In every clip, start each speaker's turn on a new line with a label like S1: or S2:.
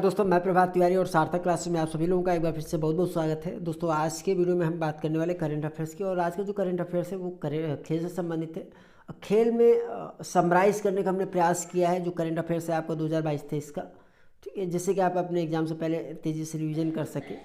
S1: दोस्तों मैं प्रभात तिवारी और सार्थक क्लासेस में आप सभी लोगों का एक बार फिर से बहुत बहुत स्वागत है। दोस्तों आज के वीडियो में हम बात करने वाले करंट अफेयर्स की। और आज का जो करंट अफेयर्स है वो खेल से संबंधित है। खेल में समराइज़ करने का हमने प्रयास किया है जो करंट अफेयर्स है आपका 2022-23 का, ठीक है, जिससे कि आप अपने एग्जाम से पहले तेज़ी से रिविज़न कर सकें।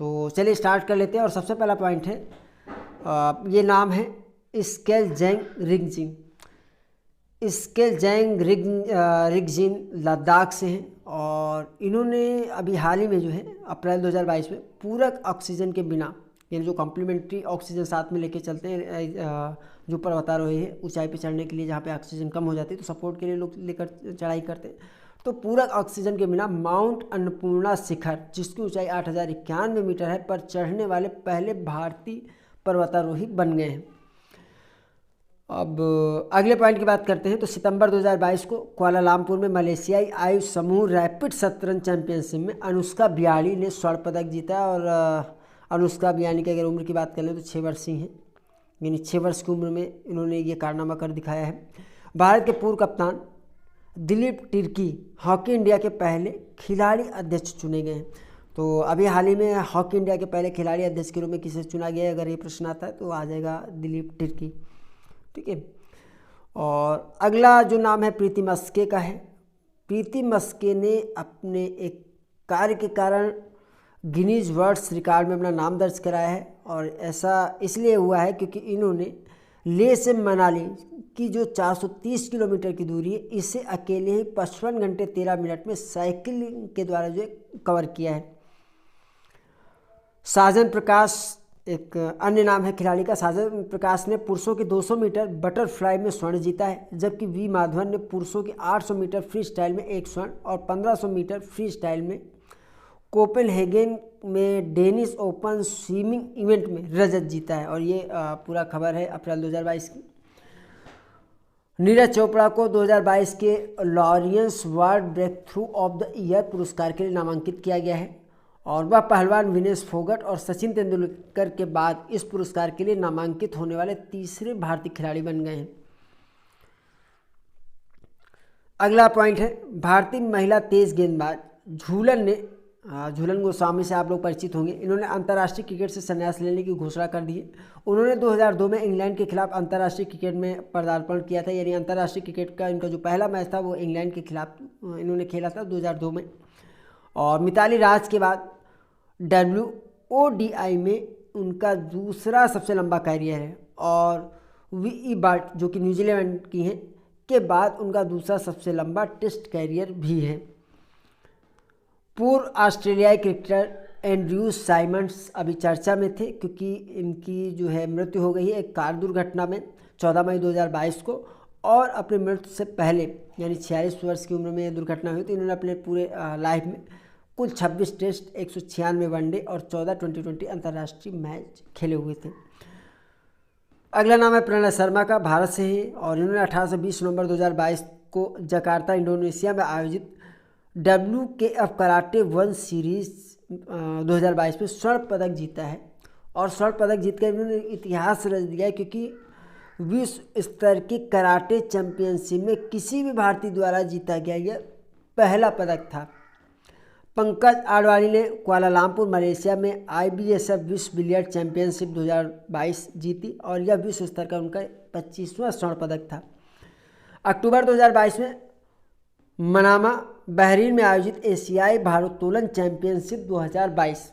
S1: तो चलिए स्टार्ट कर लेते हैं। और सबसे पहला पॉइंट है, ये नाम है स्केलजेंग रिगजिन। स्केलजेंग रिगजिन लद्दाख से हैं और इन्होंने अभी हाल ही में जो है अप्रैल 2022 में पूरक ऑक्सीजन के बिना, यानी जो कॉम्प्लीमेंट्री ऑक्सीजन साथ में लेके चलते हैं, जो पर्वतारोही है ऊंचाई पे चढ़ने के लिए जहाँ पे ऑक्सीजन कम हो जाती है तो सपोर्ट के लिए लोग लेकर चढ़ाई करते हैं, तो पूरक ऑक्सीजन के बिना माउंट अन्नपूर्णा शिखर जिसकी ऊंचाई 8091 मीटर है पर चढ़ने वाले पहले भारतीय पर्वतारोही बन गए हैं। अब अगले पॉइंट की बात करते हैं। तो सितंबर 2022 को कुआलालंपुर में मलेशियाई आयु समूह रैपिड शतरंज चैंपियनशिप में अनुष्का बियाणी ने स्वर्ण पदक जीता। और अनुष्का बियाणी की अगर उम्र की बात कर लें तो 6 वर्षीय हैं, यानी 6 वर्ष की उम्र में इन्होंने ये कारनामा कर दिखाया है। भारत के पूर्व कप्तान दिलीप तिर्की हॉकी इंडिया के पहले खिलाड़ी अध्यक्ष चुने गए हैं। तो अभी हाल ही में हॉकी इंडिया के पहले खिलाड़ी अध्यक्ष के रूप में किसे चुना गया है, अगर ये प्रश्न आता है तो आ जाएगा दिलीप तिर्की, ठीक है। और अगला जो नाम है प्रीति मस्के का है। प्रीति मस्के ने अपने एक कार्य के कारण गिनीज वर्ल्ड रिकॉर्ड में अपना नाम दर्ज कराया है। और ऐसा इसलिए हुआ है क्योंकि इन्होंने लेह से मनाली की जो 430 किलोमीटर की दूरी है इसे अकेले ही 55 घंटे 13 मिनट में साइकिलिंग के द्वारा जो है कवर किया है। साजन प्रकाश एक अन्य नाम है खिलाड़ी का। साजन प्रकाश ने पुरुषों के 200 मीटर बटरफ्लाई में स्वर्ण जीता है, जबकि वी माधवन ने पुरुषों के 800 मीटर फ्री स्टाइल में एक स्वर्ण और 1500 मीटर फ्री स्टाइल में कोपेनहेगन में डेनिस ओपन स्विमिंग इवेंट में रजत जीता है। और ये पूरा खबर है अप्रैल 2022 की। नीरज चोपड़ा को 2022 के Laureus world breakthrough of the year पुरस्कार के लिए नामांकित किया गया है और वह पहलवान विनेश फोगट और सचिन तेंदुलकर के बाद इस पुरस्कार के लिए नामांकित होने वाले तीसरे भारतीय खिलाड़ी बन गए हैं। अगला पॉइंट है, भारतीय महिला तेज गेंदबाज झूलन गोस्वामी से आप लोग परिचित होंगे। इन्होंने अंतर्राष्ट्रीय क्रिकेट से संन्यास लेने की घोषणा कर दी है। उन्होंने 2002 में इंग्लैंड के खिलाफ अंतर्राष्ट्रीय क्रिकेट में पदार्पण किया था, यानी अंतर्राष्ट्रीय क्रिकेट का इनका जो पहला मैच था वो इंग्लैंड के खिलाफ इन्होंने खेला था 2002 में। और मिताली राज के बाद WODI में उनका दूसरा सबसे लंबा कैरियर है। और वी बर्ट जो कि न्यूजीलैंड की हैं के बाद उनका दूसरा सबसे लंबा टेस्ट कैरियर भी है। पूर्व ऑस्ट्रेलियाई क्रिकेटर एंड्रयू साइमंड्स अभी चर्चा में थे क्योंकि इनकी जो है मृत्यु हो गई है एक कार दुर्घटना में 14 मई 2022 को। और अपनी मृत्यु से पहले यानी 46 वर्ष की उम्र में यह दुर्घटना हुई। तो इन्होंने अपने पूरे लाइफ में कुल 26 टेस्ट, 196 वनडे और 14 2020 अंतर्राष्ट्रीय मैच खेले हुए थे। अगला नाम है प्रणय शर्मा का, भारत से ही। और इन्होंने 18 से 20 नवंबर 2022 को जकार्ता इंडोनेशिया में आयोजित WKF कराटे 1 सीरीज 2022 में स्वर्ण पदक जीता है। और स्वर्ण पदक जीतकर इन्होंने इतिहास रच दिया है क्योंकि विश्व स्तर की कराटे चैंपियनशिप में किसी भी भारतीय द्वारा जीता गया यह पहला पदक था। पंकज आडवाणी ने कुआलालंपुर मलेशिया में IBSF विश्व बिलियर्ड चैंपियनशिप 2022 जीती और यह विश्व स्तर का उनका 25वां स्वर्ण पदक था। अक्टूबर 2022 में मनामा बहरीन में आयोजित एशियाई भारोत्तोलन चैंपियनशिप 2022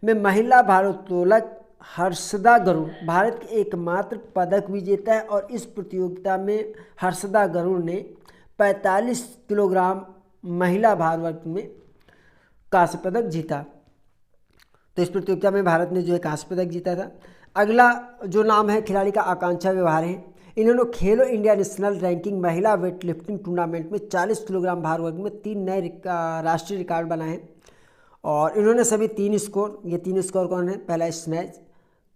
S1: में महिला भारोत्तोलक हर्षदा गरुड़ भारत के एकमात्र पदक विजेता है। और इस प्रतियोगिता में हर्षदा गरुड़ ने 45 किलोग्राम महिला भार वर्ग में कांस्य पदक जीता। तो इस प्रतियोगिता में भारत ने जो है कांस्य पदक जीता था। अगला जो नाम है खिलाड़ी का आकांक्षा व्यवहार है। इन्होंने खेलो इंडिया नेशनल रैंकिंग महिला वेट लिफ्टिंग टूर्नामेंट में 40 किलोग्राम भार वर्ग में 3 नए राष्ट्रीय रिकॉर्ड बनाए हैं। और इन्होंने सभी 3 स्कोर, ये 3 स्कोर कौन है, पहला स्नैच,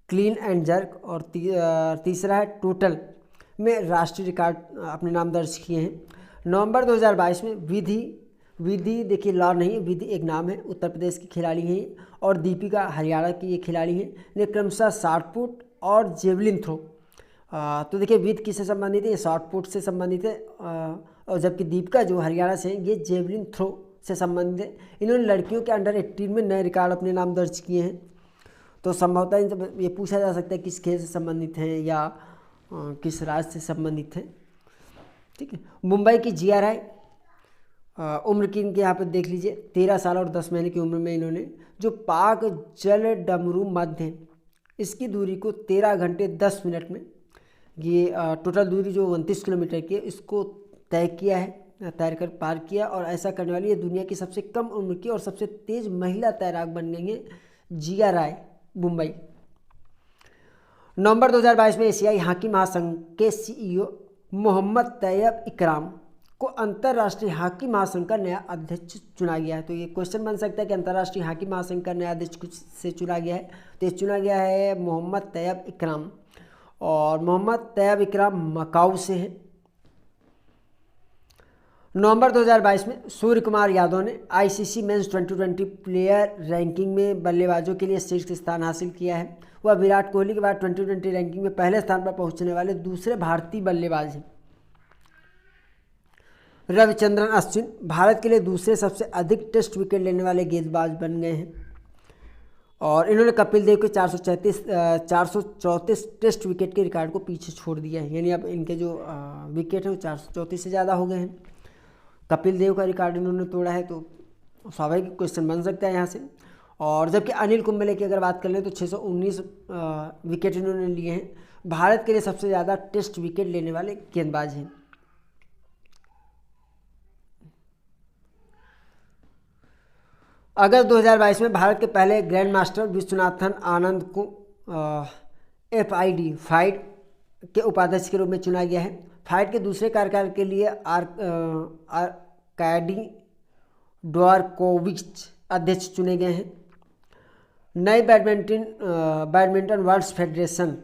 S1: क्लीन एंड जर्क और तीसरा है टोटल में राष्ट्रीय रिकॉर्ड अपने नाम दर्ज किए हैं। नवंबर 2022 में विधि देखिए लॉ नहीं है, विधि एक नाम है, उत्तर प्रदेश की खिलाड़ी हैं। और दीपिका हरियाणा की ये खिलाड़ी हैं, ने क्रमशः शॉट पुट और जेवलिन थ्रो। तो देखिए विधि किससे संबंधित है, ये शॉट पुट से संबंधित है। और जबकि दीपिका जो हरियाणा से हैं ये जेवलिन थ्रो से संबंधित है। इन्होंने लड़कियों के अंडर 18 में नए रिकॉर्ड अपने नाम दर्ज किए हैं। तो संभवतः इनसे ये पूछा जा सकता है किस खेल से संबंधित हैं या किस राज्य से संबंधित हैं। ठीक है। मुंबई की जिया राय, उम्र की इनके यहाँ पर देख लीजिए 13 साल और 10 महीने की उम्र में इन्होंने जो पाक जल डमरू मध्य है इसकी दूरी को 13 घंटे 10 मिनट में, ये टोटल दूरी जो 29 किलोमीटर की है इसको तय किया है, तैर कर पार किया। और ऐसा करने वाली ये दुनिया की सबसे कम उम्र की और सबसे तेज महिला तैराक बन गई हैं जिया राय मुंबई। नवंबर 2022 में एशियाई हॉकी महासंघ के CEO मोहम्मद तैयब इकराम को अंतर्राष्ट्रीय हॉकी महासंघ का नया अध्यक्ष चुना गया है। तो ये क्वेश्चन बन सकता है कि अंतर्राष्ट्रीय हॉकी महासंघ का नया अध्यक्ष कुछ से चुना गया है, तो ये चुना गया है मोहम्मद तैयब इकराम। और मोहम्मद तैयब इकराम मकाऊ से है। नवंबर 2022 में सूर्य कुमार यादव ने ICC मेंस 2020 प्लेयर रैंकिंग में बल्लेबाजों के लिए शीर्ष स्थान हासिल किया है। वह विराट कोहली के बाद 2020 रैंकिंग में पहले स्थान पर पहुंचने वाले दूसरे भारतीय बल्लेबाज हैं। रविचंद्रन अश्विन भारत के लिए दूसरे सबसे अधिक टेस्ट विकेट लेने वाले गेंदबाज बन गए हैं। और इन्होंने कपिल देव के 434 टेस्ट विकेट के रिकॉर्ड को पीछे छोड़ दिया है, यानी अब इनके जो विकेट हैं वो 434 से ज़्यादा हो गए हैं। कपिल देव का रिकॉर्ड इन्होंने तोड़ा है, तो स्वाभाविक क्वेश्चन बन सकता है यहाँ से। और जबकि अनिल कुंबले की अगर बात कर लें तो 619 विकेट इन्होंने लिए हैं। भारत के लिए सबसे ज़्यादा टेस्ट विकेट लेने वाले गेंदबाज हैं। अगस्त 2022 में भारत के पहले ग्रैंड मास्टर विश्वनाथन आनंद को FID फाइड के उपाध्यक्ष के रूप में चुना गया है। फाइड के दूसरे कार्यकाल के लिए आर्काडी ड्वारकोविच अध्यक्ष चुने गए हैं। नई बैडमिंटन वर्ल्ड फेडरेशन,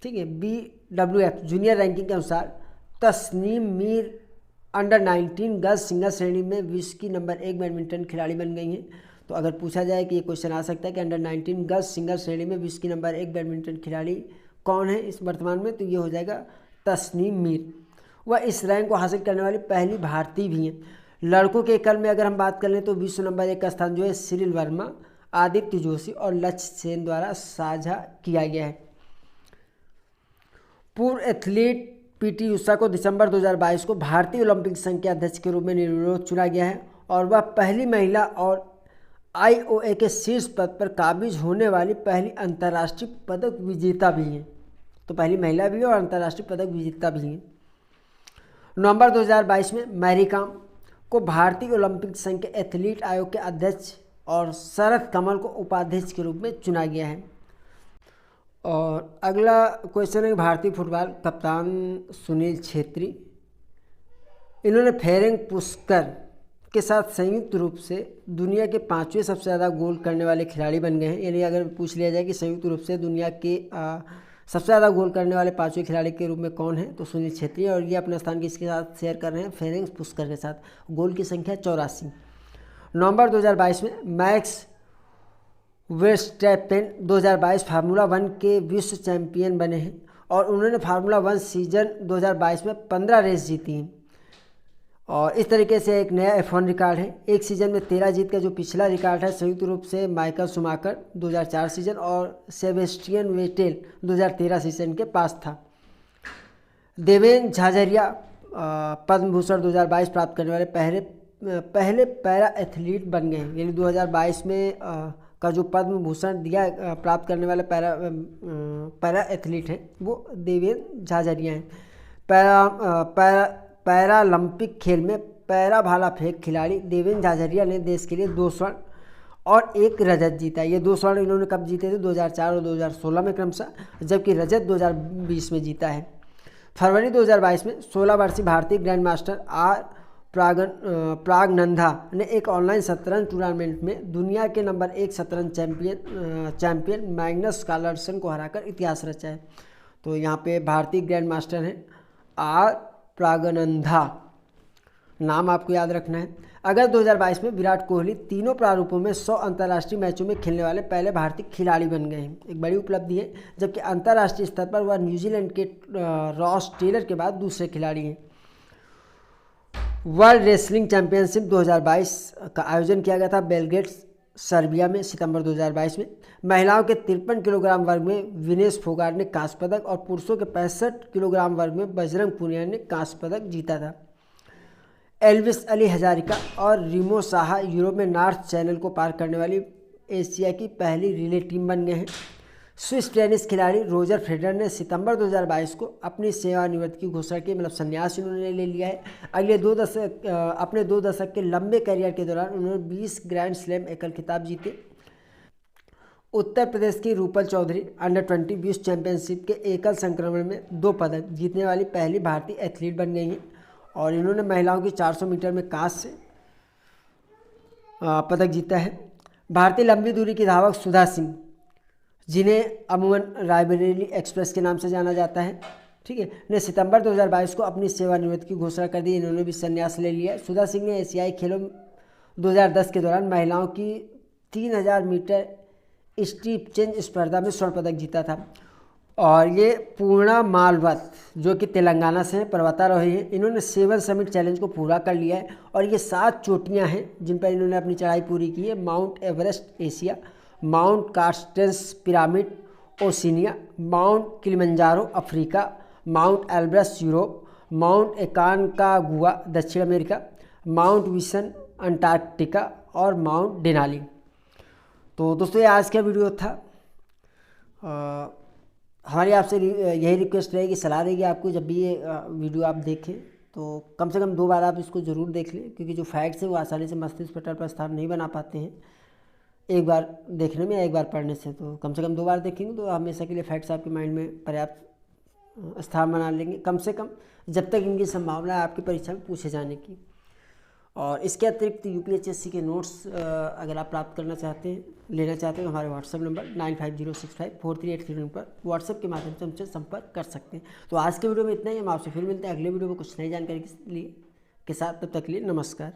S1: ठीक है, BWF जूनियर रैंकिंग के अनुसार Tasnim Mir under 19 girls single श्रेणी में विश्व की नंबर 1 बैडमिंटन खिलाड़ी बन गई हैं। तो अगर पूछा जाए कि ये क्वेश्चन आ सकता है कि अंडर 19 गर्ल्स सिंगल श्रेणी में विश्व की नंबर 1 बैडमिंटन खिलाड़ी कौन है इस वर्तमान में, तो ये हो जाएगा तस्नीम मीर। वह इस रैंक को हासिल करने वाली पहली भारतीय भी हैं। लड़कों के एकल में अगर हम बात कर लें तो विश्व नंबर 1 का स्थान जो है सिरिल वर्मा, आदित्य जोशी और लक्ष्य सेन द्वारा साझा किया गया है। पूर्व एथलीट PT उषा को दिसंबर 2022 को भारतीय ओलंपिक संघ के अध्यक्ष के रूप में निर्विरोध चुना गया है और वह पहली महिला और IOA के शीर्ष पद पर काबिज होने वाली पहली अंतर्राष्ट्रीय पदक विजेता भी हैं। तो पहली महिला भी है और अंतर्राष्ट्रीय पदक विजेता भी हैं। नवंबर 2022 में मैरी कॉम को भारतीय ओलंपिक संघ के एथलीट आयोग के अध्यक्ष और शरद कमल को उपाध्यक्ष के रूप में चुना गया है। और अगला क्वेश्चन है भारतीय फुटबॉल कप्तान सुनील छेत्री, इन्होंने फेरेंग पुस्कर के साथ संयुक्त रूप से दुनिया के 5वें सबसे ज़्यादा गोल करने वाले खिलाड़ी बन गए हैं। यानी अगर पूछ लिया जाए कि संयुक्त रूप से दुनिया के सबसे ज़्यादा गोल करने वाले 5वें खिलाड़ी के रूप में कौन है, तो सुनील छेत्री। और ये अपना स्थान किसके साथ शेयर कर रहे हैं, फेरेंग पुस्कर के साथ। गोल की संख्या 84। नवंबर 2022 में मैक्स वर्स्टैपेन 2022 फार्मूला 1 के विश्व चैंपियन बने हैं और उन्होंने फार्मूला 1 सीजन 2022 में 15 रेस जीती हैं। और इस तरीके से एक नया F1 रिकॉर्ड है। एक सीज़न में 13 जीत का जो पिछला रिकॉर्ड है संयुक्त रूप से माइकल शुमाकर 2004 सीजन और सेबेस्टियन वेटेल 2013 सीजन के पास था। देवेन झाझरिया पद्म भूषण 2022 प्राप्त करने वाले पहले पैरा एथलीट बन गए हैं। यानी 2022 में का जो पद्म भूषण दिया प्राप्त करने वाले पैरा एथलीट हैं वो देवेन झाझरिया हैं। पैरालंपिक खेल में पैरा भाला फेंक खिलाड़ी देवेन झाझरिया ने देश के लिए 2 स्वर्ण और 1 रजत जीता। ये 2 स्वर्ण इन्होंने कब जीते थे, 2004 और 2016 में क्रमशः, जबकि रजत 2020 में जीता है। फरवरी 2022 में 16 वर्षीय भारतीय ग्रैंड मास्टर प्रागनंदा ने एक ऑनलाइन शतरंज टूर्नामेंट में दुनिया के नंबर 1 शतरंज चैंपियन मैग्नस कार्लसन को हराकर इतिहास रचा है। तो यहाँ पे भारतीय ग्रैंड मास्टर हैं प्रागनंदा, नाम आपको याद रखना है। अगस्त 2022 में विराट कोहली तीनों प्रारूपों में 100 अंतर्राष्ट्रीय मैचों में खेलने वाले पहले भारतीय खिलाड़ी बन गए हैं। एक बड़ी उपलब्धि है, जबकि अंतर्राष्ट्रीय स्तर पर वह न्यूजीलैंड के रॉस टेलर के बाद दूसरे खिलाड़ी हैं। वर्ल्ड रेसलिंग चैंपियनशिप 2022 का आयोजन किया गया था बेलग्रेड सर्बिया में सितंबर 2022 में। महिलाओं के 53 किलोग्राम वर्ग में विनेश फोगाट ने कांस्य पदक और पुरुषों के 65 किलोग्राम वर्ग में बजरंग पुनिया ने कांस्य पदक जीता था। एल्विस अली हजारिका और रिमो साहा यूरोप में नॉर्थ चैनल को पार करने वाली एशिया की पहली रिले टीम बन गए हैं। स्विस टेनिस खिलाड़ी रोजर फेडरर ने सितंबर 2022 को अपनी सेवानिवृत्ति की घोषणा की, मतलब संन्यास उन्होंने ले लिया है। अगले अपने 2 दशक के लंबे करियर के दौरान उन्होंने 20 ग्रैंड स्लैम एकल खिताब जीते। उत्तर प्रदेश की रूपल चौधरी अंडर-20 विश्व चैंपियनशिप के एकल संक्रमण में 2 पदक जीतने वाली पहली भारतीय एथलीट बन गई हैं और इन्होंने महिलाओं की 400 मीटर में कांस्य पदक जीता है। भारतीय लंबी दूरी की धावक सुधा सिंह, जिन्हें अमूमन रायबरेली एक्सप्रेस के नाम से जाना जाता है, ठीक है, ने सितंबर 2022 को अपनी सेवानिवृत्ति की घोषणा कर दी। इन्होंने भी संन्यास ले लिया। सुधा सिंह ने एशियाई खेलों 2010 के दौरान महिलाओं की 3000 मीटर स्टीप चेंज स्पर्धा में स्वर्ण पदक जीता था। और ये पूर्णा मालवत, जो कि तेलंगाना से हैं, पर्वतारोही हैं, इन्होंने 7 समिट चैलेंज को पूरा कर लिया है और ये 7 चोटियाँ हैं जिन पर इन्होंने अपनी चढ़ाई पूरी की है। Mount Everest Asia, Mount Carstensz Pyramid Oceania, Mount Kilimanjaro Africa, Mount Elbrus Europe, Mount Aconcagua दक्षिण अमेरिका, माउंट विसन अंटार्कटिका और माउंट डेनाली। तो दोस्तों ये आज का वीडियो था। हमारी आपसे यही रिक्वेस्ट रहेगी, सलाह रहेगी आपको, जब भी ये वीडियो आप देखें तो कम से कम 2 बार आप इसको ज़रूर देख लें, क्योंकि जो फैक्ट्स हैं वो आसानी से मस्तिष्क पटल पर स्थान नहीं बना पाते हैं एक बार देखने में या एक बार पढ़ने से। तो कम से कम 2 बार देखेंगे तो हमेशा के लिए फैक्ट्स आपके माइंड में पर्याप्त स्थान बना लेंगे, कम से कम जब तक इनकी संभावना है आपकी परीक्षा में पूछे जाने की। और इसके अतिरिक्त यूपीएचएससी के नोट्स अगर आप प्राप्त करना चाहते हैं, लेना चाहते हैं, तो हमारे व्हाट्सएप नंबर 9506543831 पर व्हाट्सएप के माध्यम से हमसे संपर्क कर सकते हैं। तो आज के वीडियो में इतना ही। हम आपसे फिर मिलते हैं अगले वीडियो में कुछ नई जानकारी के साथ। तब तक के लिए नमस्कार।